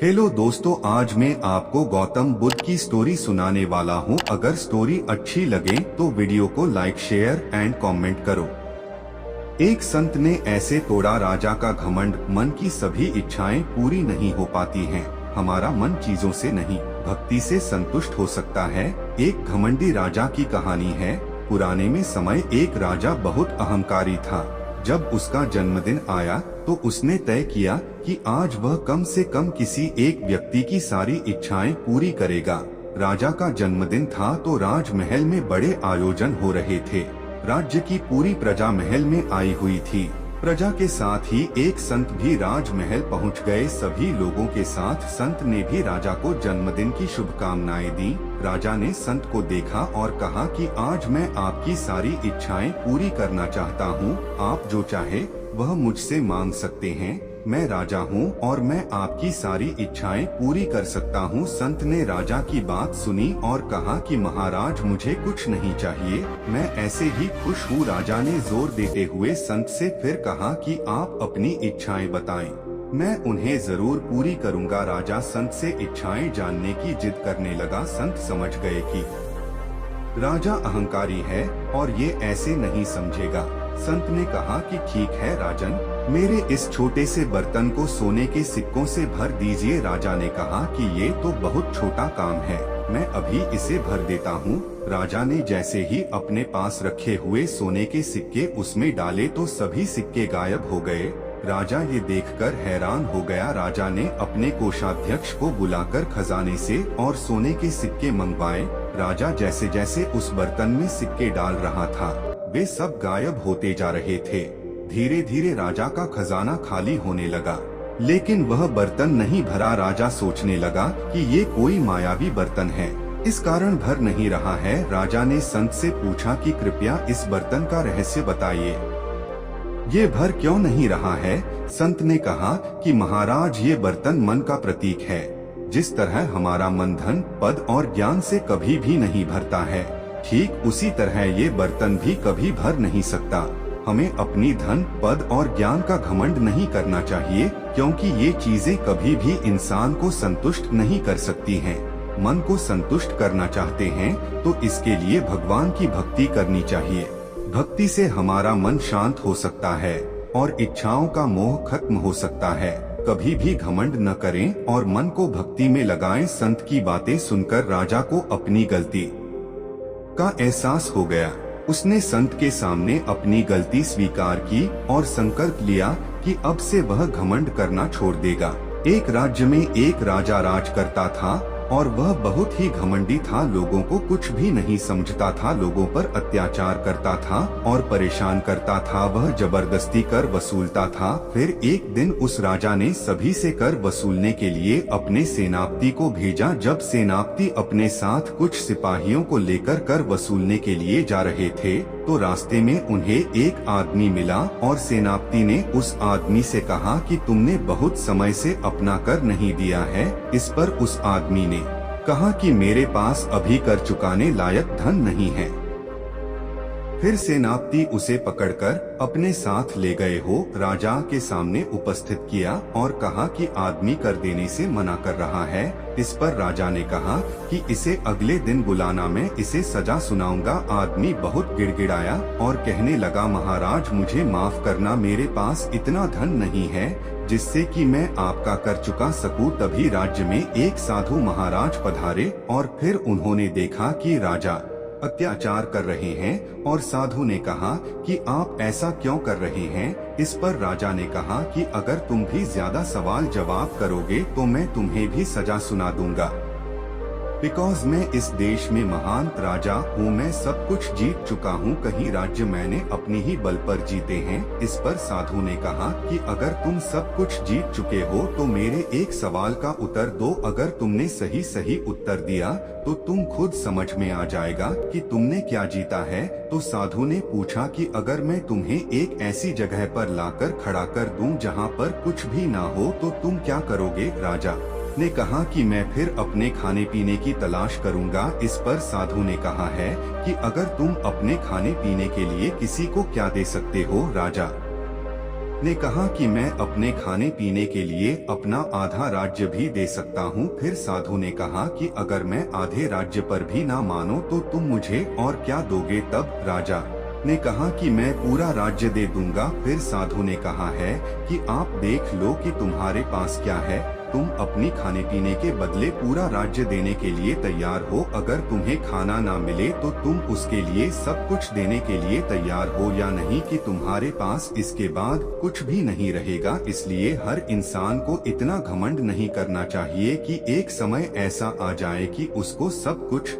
Hello दोस्तों, आज मैं आपको गौतम बुद्ध की स्टोरी सुनाने वाला हूँ। अगर स्टोरी अच्छी लगे तो वीडियो को लाइक, शेयर एंड कमेंट करो। एक संत ने ऐसे तोड़ा राजा का घमंड, मन की सभी इच्छाएं पूरी नहीं हो पाती हैं। हमारा मन चीजों से नहीं, भक्ति से संतुष्ट हो सकता है। एक घमंडी राजा की कहानी है। पुराने में समय एक राजा बहुत अहंकारी था। जब उसका जन्मदिन आया तो उसने तय किया कि आज वह कम से कम किसी एक व्यक्ति की सारी इच्छाएं पूरी करेगा। राजा का जन्मदिन था तो राजमहल में बड़े आयोजन हो रहे थे। राज्य की पूरी प्रजा महल में आई हुई थी। प्रजा के साथ ही एक संत भी राजमहल पहुंच गए। सभी लोगों के साथ संत ने भी राजा को जन्मदिन की शुभकामनाएं दी। राजा ने संत को देखा और कहा कि आज मैं आपकी सारी इच्छाएं पूरी करना चाहता हूं। आप जो चाहे वह मुझसे मांग सकते हैं। मैं राजा हूं और मैं आपकी सारी इच्छाएं पूरी कर सकता हूं। संत ने राजा की बात सुनी और कहा कि महाराज, मुझे कुछ नहीं चाहिए, मैं ऐसे ही खुश हूं। राजा ने जोर देते हुए संत से फिर कहा कि आप अपनी इच्छाएं बताएं, मैं उन्हें जरूर पूरी करूंगा। राजा संत से इच्छाएं जानने की जिद करने लगा। संत समझ गए कि राजा अहंकारी है और ये ऐसे नहीं समझेगा। संत ने कहा कि ठीक है राजन, मेरे इस छोटे से बर्तन को सोने के सिक्कों से भर दीजिए। राजा ने कहा कि ये तो बहुत छोटा काम है, मैं अभी इसे भर देता हूँ। राजा ने जैसे ही अपने पास रखे हुए सोने के सिक्के उसमें डाले तो सभी सिक्के गायब हो गए। राजा ये देखकर हैरान हो गया। राजा ने अपने कोषाध्यक्ष को बुलाकर खजाने से और सोने के सिक्के मंगवाए। राजा जैसे जैसे उस बर्तन में सिक्के डाल रहा था, वे सब गायब होते जा रहे थे। धीरे धीरे राजा का खजाना खाली होने लगा, लेकिन वह बर्तन नहीं भरा। राजा सोचने लगा कि ये कोई मायावी बर्तन है, इस कारण भर नहीं रहा है। राजा ने संत से पूछा कि कृपया इस बर्तन का रहस्य बताइए, ये भर क्यों नहीं रहा है? संत ने कहा कि महाराज, ये बर्तन मन का प्रतीक है। जिस तरह हमारा मन धन, पद और ज्ञान से कभी भी नहीं भरता है, ठीक उसी तरह ये बर्तन भी कभी भर नहीं सकता। हमें अपनी धन, पद और ज्ञान का घमंड नहीं करना चाहिए, क्योंकि ये चीजें कभी भी इंसान को संतुष्ट नहीं कर सकती हैं। मन को संतुष्ट करना चाहते हैं तो इसके लिए भगवान की भक्ति करनी चाहिए। भक्ति से हमारा मन शांत हो सकता है और इच्छाओं का मोह खत्म हो सकता है। कभी भी घमंड न करें और मन को भक्ति में लगाएं। संत की बातें सुनकर राजा को अपनी गलती का एहसास हो गया। उसने संत के सामने अपनी गलती स्वीकार की और संकल्प लिया कि अब से वह घमंड करना छोड़ देगा। एक राज्य में एक राजा राज करता था और वह बहुत ही घमंडी था। लोगों को कुछ भी नहीं समझता था, लोगों पर अत्याचार करता था और परेशान करता था। वह जबरदस्ती कर वसूलता था। फिर एक दिन उस राजा ने सभी से कर वसूलने के लिए अपने सेनापति को भेजा। जब सेनापति अपने साथ कुछ सिपाहियों को लेकर कर वसूलने के लिए जा रहे थे तो रास्ते में उन्हें एक आदमी मिला और सेनापति ने उस आदमी से कहा कि तुमने बहुत समय से अपना कर नहीं दिया है। इस पर उस आदमी ने कहा कि मेरे पास अभी कर चुकाने लायक धन नहीं है। फिर सेनापति उसे पकड़कर अपने साथ ले गए हो राजा के सामने उपस्थित किया और कहा कि आदमी कर देने से मना कर रहा है। इस पर राजा ने कहा कि इसे अगले दिन बुलाना, मैं इसे सजा सुनाऊंगा। आदमी बहुत गिड़गिड़ाया और कहने लगा, महाराज मुझे माफ करना, मेरे पास इतना धन नहीं है जिससे कि मैं आपका कर चुका सकूं। तभी राज्य में एक साधु महाराज पधारे और फिर उन्होंने देखा कि राजा अत्याचार कर रहे हैं और साधु ने कहा कि आप ऐसा क्यों कर रहे हैं? इस पर राजा ने कहा कि अगर तुम भी ज्यादा सवाल जवाब करोगे तो मैं तुम्हें भी सजा सुना दूंगा, बिकॉज मैं इस देश में महान राजा हूँ। मैं सब कुछ जीत चुका हूँ, कहीं राज्य मैंने अपने ही बल पर जीते हैं। इस पर साधु ने कहा कि अगर तुम सब कुछ जीत चुके हो तो मेरे एक सवाल का उत्तर दो। अगर तुमने सही सही उत्तर दिया तो तुम खुद समझ में आ जाएगा कि तुमने क्या जीता है। तो साधु ने पूछा कि अगर मैं तुम्हें एक ऐसी जगह पर लाकर खड़ा कर दूं जहाँ पर कुछ भी ना हो तो तुम क्या करोगे? राजा ने कहा कि मैं फिर अपने खाने पीने की तलाश करूंगा। इस पर साधु ने कहा है कि अगर तुम अपने खाने पीने के लिए किसी को क्या दे सकते हो? राजा ने कहा कि मैं अपने खाने पीने के लिए अपना आधा राज्य भी दे सकता हूँ। फिर साधु ने कहा कि अगर मैं आधे राज्य पर भी ना मानो तो तुम मुझे और क्या दोगे? तब राजा ने कहा कि मैं पूरा राज्य दे दूंगा। फिर साधु ने कहा है कि आप देख लो कि तुम्हारे पास क्या है। तुम अपनी खाने पीने के बदले पूरा राज्य देने के लिए तैयार हो। अगर तुम्हें खाना ना मिले तो तुम उसके लिए सब कुछ देने के लिए तैयार हो या नहीं कि तुम्हारे पास इसके बाद कुछ भी नहीं रहेगा। इसलिए हर इंसान को इतना घमंड नहीं करना चाहिए कि एक समय ऐसा आ जाए कि उसको सब कुछ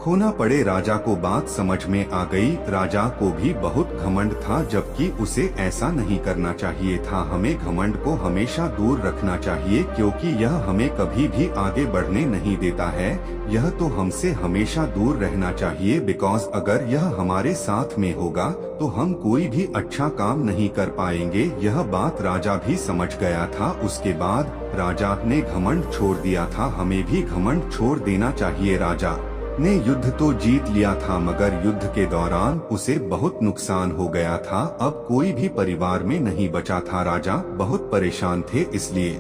खोना पड़े। राजा को बात समझ में आ गई। राजा को भी बहुत घमंड था, जबकि उसे ऐसा नहीं करना चाहिए था। हमें घमंड को हमेशा दूर रखना चाहिए, क्योंकि यह हमें कभी भी आगे बढ़ने नहीं देता है। यह तो हमसे हमेशा दूर रहना चाहिए, बिकॉज अगर यह हमारे साथ में होगा तो हम कोई भी अच्छा काम नहीं कर पाएंगे। यह बात राजा भी समझ गया था। उसके बाद राजा ने घमंड छोड़ दिया था। हमें भी घमंड छोड़ देना चाहिए। राजा ने युद्ध तो जीत लिया था, मगर युद्ध के दौरान उसे बहुत नुकसान हो गया था। अब कोई भी परिवार में नहीं बचा था। राजा बहुत परेशान थे, इसलिए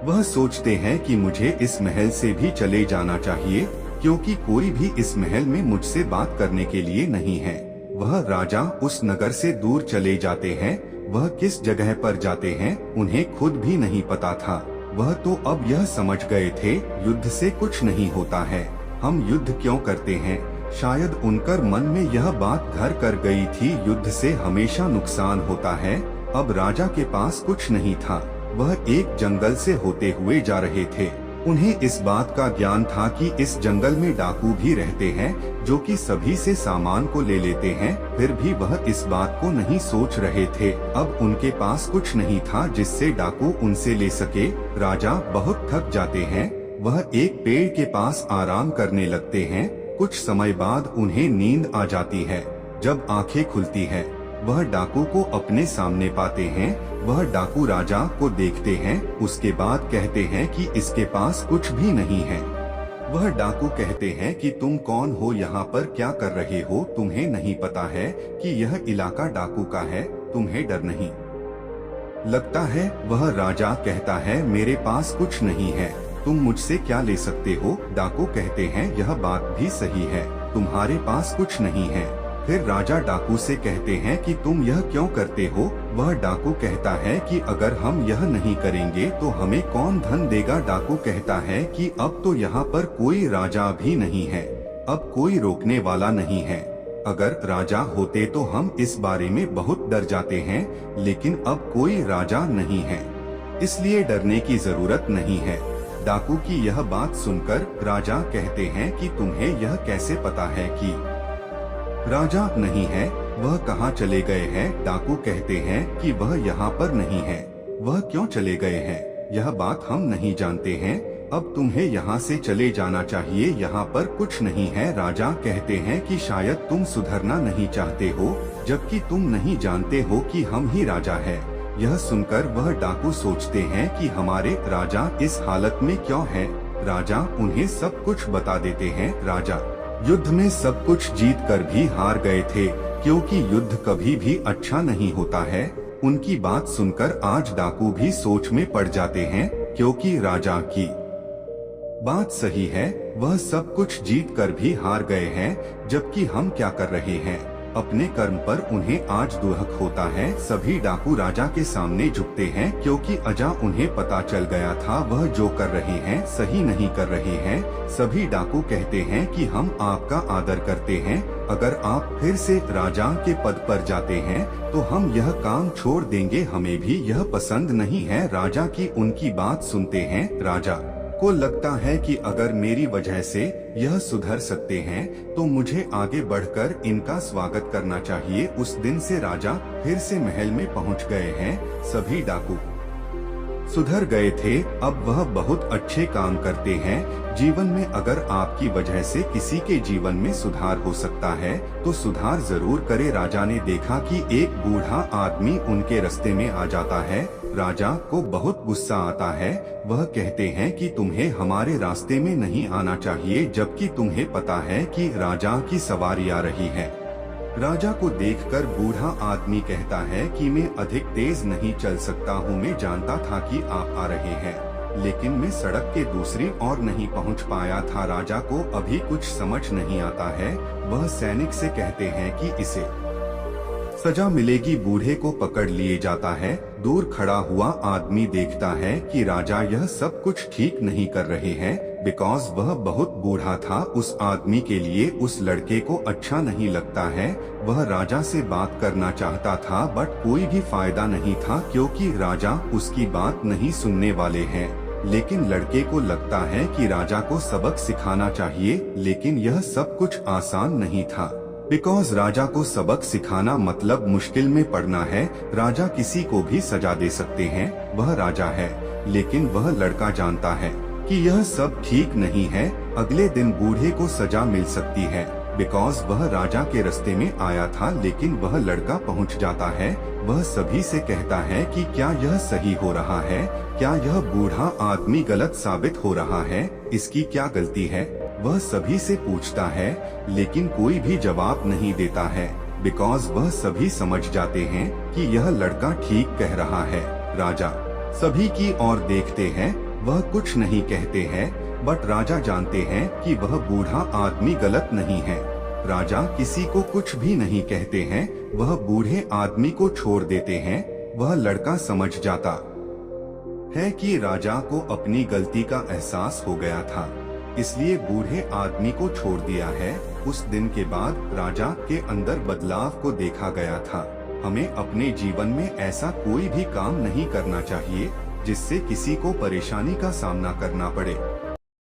वह सोचते हैं कि मुझे इस महल से भी चले जाना चाहिए, क्योंकि कोई भी इस महल में मुझसे बात करने के लिए नहीं है। वह राजा उस नगर से दूर चले जाते हैं। वह किस जगह पर जाते हैं उन्हें खुद भी नहीं पता था। वह तो अब यह समझ गए थे, युद्ध से कुछ नहीं होता है। हम युद्ध क्यों करते हैं? शायद उनकर मन में यह बात घर कर गई थी, युद्ध से हमेशा नुकसान होता है। अब राजा के पास कुछ नहीं था। वह एक जंगल से होते हुए जा रहे थे। उन्हें इस बात का ज्ञान था कि इस जंगल में डाकू भी रहते हैं, जो कि सभी से सामान को ले लेते हैं। फिर भी वह इस बात को नहीं सोच रहे थे। अब उनके पास कुछ नहीं था जिससे डाकू उनसे ले सके। राजा बहुत थक जाते हैं। वह एक पेड़ के पास आराम करने लगते हैं। कुछ समय बाद उन्हें नींद आ जाती है। जब आंखें खुलती है, वह डाकू को अपने सामने पाते हैं। वह डाकू राजा को देखते हैं। उसके बाद कहते हैं कि इसके पास कुछ भी नहीं है। वह डाकू कहते हैं कि तुम कौन हो? यहाँ पर क्या कर रहे हो? तुम्हें नहीं पता है कि यह इलाका डाकू का है? तुम्हें डर नहीं लगता है? वह राजा कहता है, मेरे पास कुछ नहीं है, तुम मुझसे क्या ले सकते हो? डाकू कहते हैं, यह बात भी सही है, तुम्हारे पास कुछ नहीं है। फिर राजा डाकू से कहते हैं कि तुम यह क्यों करते हो? वह डाकू कहता है कि अगर हम यह नहीं करेंगे तो हमें कौन धन देगा? डाकू कहता है कि अब तो यहाँ पर कोई राजा भी नहीं है, अब कोई रोकने वाला नहीं है। अगर राजा होते तो हम इस बारे में बहुत डर जाते हैं, लेकिन अब कोई राजा नहीं है, इसलिए डरने की जरूरत नहीं है। डाकू की यह बात सुनकर राजा कहते हैं कि तुम्हें यह कैसे पता है कि राजा नहीं है? वह कहाँ चले गए हैं? डाकू कहते हैं कि वह यहाँ पर नहीं है। वह क्यों चले गए हैं यह बात हम नहीं जानते हैं। अब तुम्हें यहाँ से चले जाना चाहिए, यहाँ पर कुछ नहीं है। राजा कहते हैं कि शायद तुम सुधरना नहीं चाहते हो, जबकि तुम नहीं जानते हो कि हम ही राजा है। यह सुनकर वह डाकू सोचते हैं कि हमारे राजा इस हालत में क्यों है। राजा उन्हें सब कुछ बता देते हैं। राजा युद्ध में सब कुछ जीत कर भी हार गए थे, क्योंकि युद्ध कभी भी अच्छा नहीं होता है। उनकी बात सुनकर आज डाकू भी सोच में पड़ जाते हैं, क्योंकि राजा की बात सही है, वह सब कुछ जीत कर भी हार गए हैं, जबकि हम क्या कर रहे हैं? अपने कर्म पर उन्हें आज दुख होता है। सभी डाकू राजा के सामने झुकते हैं, क्योंकि अजा उन्हें पता चल गया था वह जो कर रहे हैं सही नहीं कर रहे हैं। सभी डाकू कहते हैं कि हम आपका आदर करते हैं, अगर आप फिर से राजा के पद पर जाते हैं तो हम यह काम छोड़ देंगे, हमें भी यह पसंद नहीं है। राजा की उनकी बात सुनते हैं। राजा को लगता है कि अगर मेरी वजह से यह सुधर सकते हैं तो मुझे आगे बढ़कर इनका स्वागत करना चाहिए। उस दिन से राजा फिर से महल में पहुंच गए हैं। सभी डाकू सुधर गए थे, अब वह बहुत अच्छे काम करते हैं। जीवन में अगर आपकी वजह से किसी के जीवन में सुधार हो सकता है तो सुधार जरूर करे। राजा ने देखा कि एक बूढ़ा आदमी उनके रास्ते में आ जाता है। राजा को बहुत गुस्सा आता है। वह कहते हैं कि तुम्हें हमारे रास्ते में नहीं आना चाहिए, जबकि तुम्हें पता है कि राजा की सवारी आ रही है। राजा को देखकर बूढ़ा आदमी कहता है कि मैं अधिक तेज नहीं चल सकता हूँ। मैं जानता था कि आप आ रहे हैं, लेकिन मैं सड़क के दूसरी ओर नहीं पहुँच पाया था। राजा को अभी कुछ समझ नहीं आता है। वह सैनिक से कहते हैं कि इसे सजा मिलेगी। बूढ़े को पकड़ लिए जाता है। दूर खड़ा हुआ आदमी देखता है कि राजा यह सब कुछ ठीक नहीं कर रहे हैं, बिकॉज वह बहुत बूढ़ा था। उस आदमी के लिए उस लड़के को अच्छा नहीं लगता है। वह राजा से बात करना चाहता था, बट कोई भी फायदा नहीं था, क्योंकि राजा उसकी बात नहीं सुनने वाले हैं। लेकिन लड़के को लगता है कि राजा को सबक सिखाना चाहिए, लेकिन यह सब कुछ आसान नहीं था, बिकॉज राजा को सबक सिखाना मतलब मुश्किल में पड़ना है। राजा किसी को भी सजा दे सकते हैं, वह राजा है। लेकिन वह लड़का जानता है कि यह सब ठीक नहीं है। अगले दिन बूढ़े को सजा मिल सकती है, बिकॉज वह राजा के रास्ते में आया था। लेकिन वह लड़का पहुंच जाता है। वह सभी से कहता है कि क्या यह सही हो रहा है, क्या यह बूढ़ा आदमी गलत साबित हो रहा है, इसकी क्या गलती है। वह सभी से पूछता है, लेकिन कोई भी जवाब नहीं देता है, बिकॉज वह सभी समझ जाते हैं कि यह लड़का ठीक कह रहा है। राजा सभी की ओर देखते हैं। वह कुछ नहीं कहते हैं, बट राजा जानते हैं कि वह बूढ़ा आदमी गलत नहीं है। राजा किसी को कुछ भी नहीं कहते हैं। वह बूढ़े आदमी को छोड़ देते हैं। वह लड़का समझ जाता है कि राजा को अपनी गलती का एहसास हो गया था, इसलिए बूढ़े आदमी को छोड़ दिया है। उस दिन के बाद राजा के अंदर बदलाव को देखा गया था। हमें अपने जीवन में ऐसा कोई भी काम नहीं करना चाहिए जिससे किसी को परेशानी का सामना करना पड़े।